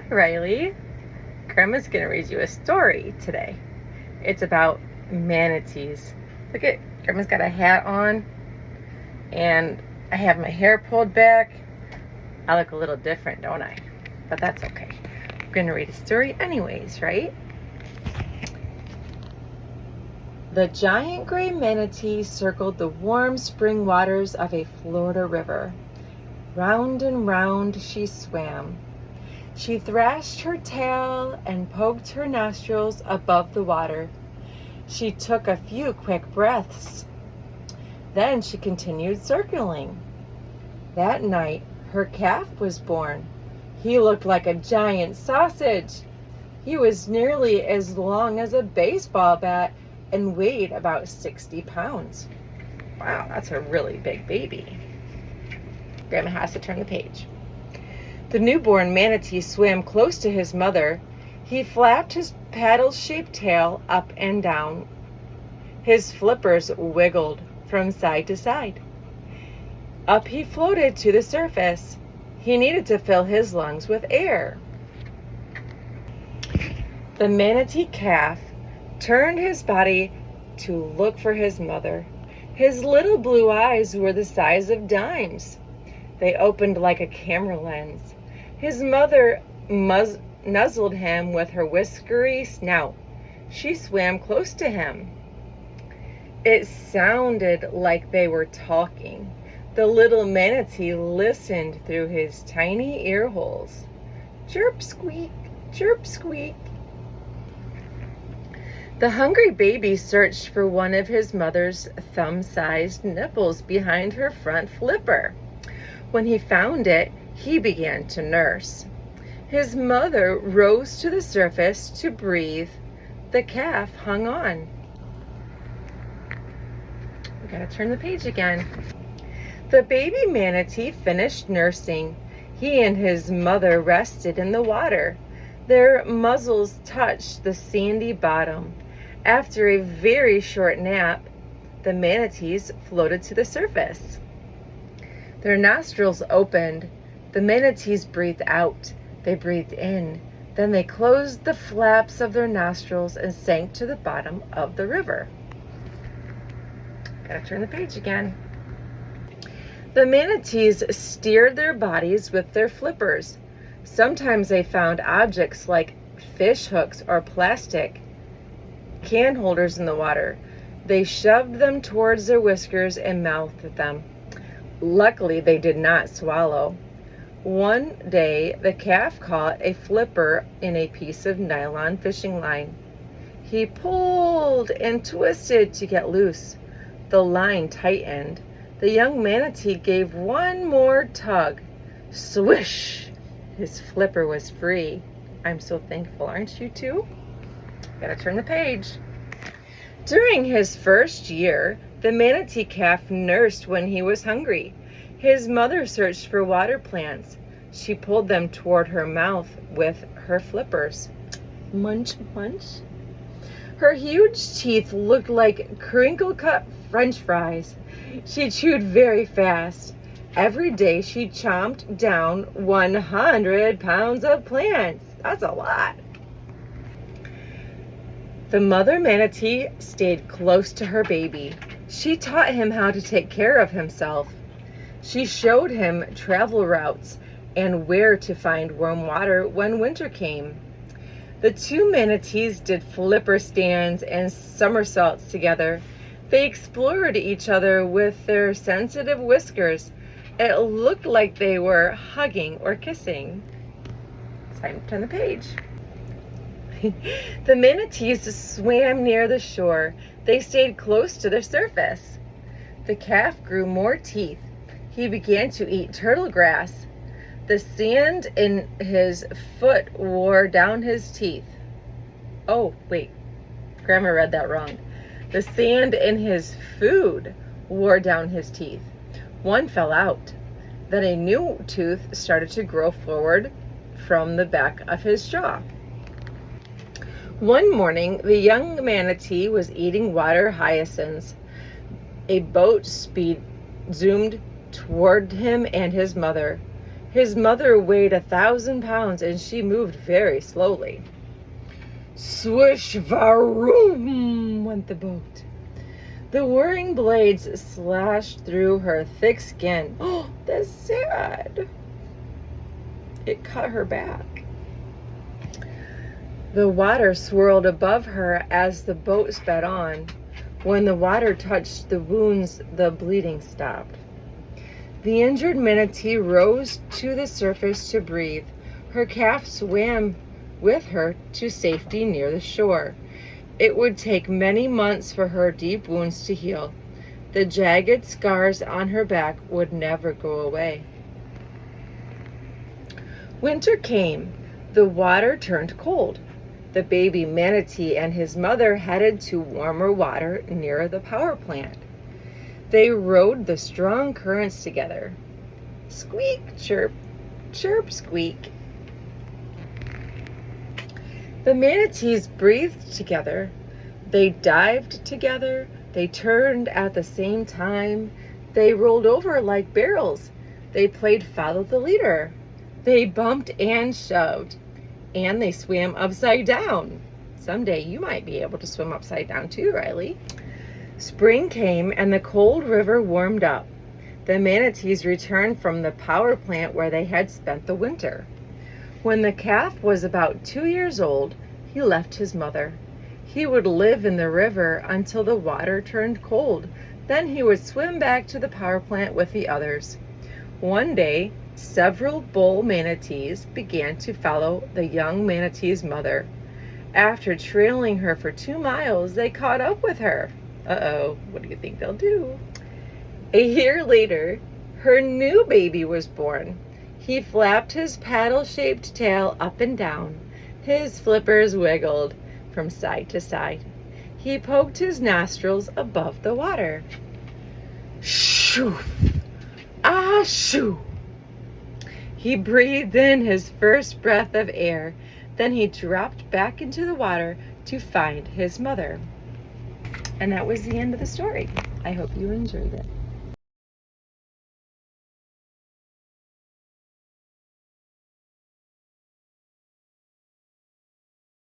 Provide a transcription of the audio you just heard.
Hi, Riley. Grandma's going to read you a story today. It's about manatees. Look at Grandma's got a hat on, and I have my hair pulled back. I look a little different, don't I? But that's okay. I'm going to read a story anyways, right? The giant gray manatee circled the warm spring waters of a Florida river. Round and round she swam. She thrashed her tail and poked her nostrils above the water. She took a few quick breaths. Then she continued circling. That night, her calf was born. He looked like a giant sausage. He was nearly as long as a baseball bat and weighed about 60 pounds. Wow, that's a really big baby. Grandma has to turn the page. The newborn manatee swam close to his mother. He flapped his paddle-shaped tail up and down. His flippers wiggled from side to side. Up he floated to the surface. He needed to fill his lungs with air. The manatee calf turned his body to look for his mother. His little blue eyes were the size of dimes. They opened like a camera lens. His mother nuzzled him with her whiskery snout. She swam close to him. It sounded like they were talking. The little manatee listened through his tiny ear holes. Chirp, squeak, chirp, squeak. The hungry baby searched for one of his mother's thumb-sized nipples behind her front flipper. When he found it, he began to nurse. His mother rose to the surface to breathe. The calf hung on. We gotta turn the page again. The baby manatee finished nursing. He and his mother rested in the water. Their muzzles touched the sandy bottom. After a very short nap, the manatees floated to the surface. Their nostrils opened. The manatees breathed out. They breathed in. Then they closed the flaps of their nostrils and sank to the bottom of the river. Gotta turn the page again. The manatees steered their bodies with their flippers. Sometimes they found objects like fish hooks or plastic can holders in the water. They shoved them towards their whiskers and mouthed them. Luckily, they did not swallow. One day, the calf caught a flipper in a piece of nylon fishing line. He pulled and twisted to get loose. The line tightened. The young manatee gave one more tug. Swish! His flipper was free. I'm so thankful, aren't you too? Gotta turn the page. During his first year, the manatee calf nursed when he was hungry. His mother searched for water plants. She pulled them toward her mouth with her flippers. Munch, munch. Her huge teeth looked like crinkle-cut French fries. She chewed very fast. Every day she chomped down 100 pounds of plants. That's a lot. The mother manatee stayed close to her baby. She taught him how to take care of himself. She showed him travel routes and where to find warm water when winter came. The two manatees did flipper stands and somersaults together. They explored each other with their sensitive whiskers. It looked like they were hugging or kissing. It's time to turn the page. The manatees swam near the shore. They stayed close to the surface. The calf grew more teeth. He began to eat turtle grass. The sand in his foot wore down his teeth. Oh, wait. Grandma read that wrong. The sand in his food wore down his teeth. One fell out. Then a new tooth started to grow forward from the back of his jaw. One morning, the young manatee was eating water hyacinths. A boat zoomed toward him and his mother. His mother weighed 1,000 pounds, and she moved very slowly. Swish, varoom, went the boat. The whirring blades slashed through her thick skin. Oh, that's sad. It cut her back. The water swirled above her as the boat sped on. When the water touched the wounds, the bleeding stopped. The injured manatee rose to the surface to breathe. Her calf swam with her to safety near the shore. It would take many months for her deep wounds to heal. The jagged scars on her back would never go away. Winter came. The water turned cold. The baby manatee and his mother headed to warmer water near the power plant. They rode the strong currents together. Squeak, chirp, chirp, squeak. The manatees breathed together. They dived together. They turned at the same time. They rolled over like barrels. They played follow the leader. They bumped and shoved. And they swam upside down. Someday you might be able to swim upside down too, Riley. Spring came and the cold river warmed up. The manatees returned from the power plant where they had spent the winter. When the calf was about 2 years old, he left his mother. He would live in the river until the water turned cold. Then he would swim back to the power plant with the others. One day, several bull manatees began to follow the young manatee's mother. After trailing her for 2 miles, they caught up with her. Uh-oh, what do you think they'll do? A year later, her new baby was born. He flapped his paddle-shaped tail up and down. His flippers wiggled from side to side. He poked his nostrils above the water. Shoo! Ah, shoo! He breathed in his first breath of air. Then he dropped back into the water to find his mother. And that was the end of the story. I hope you enjoyed it.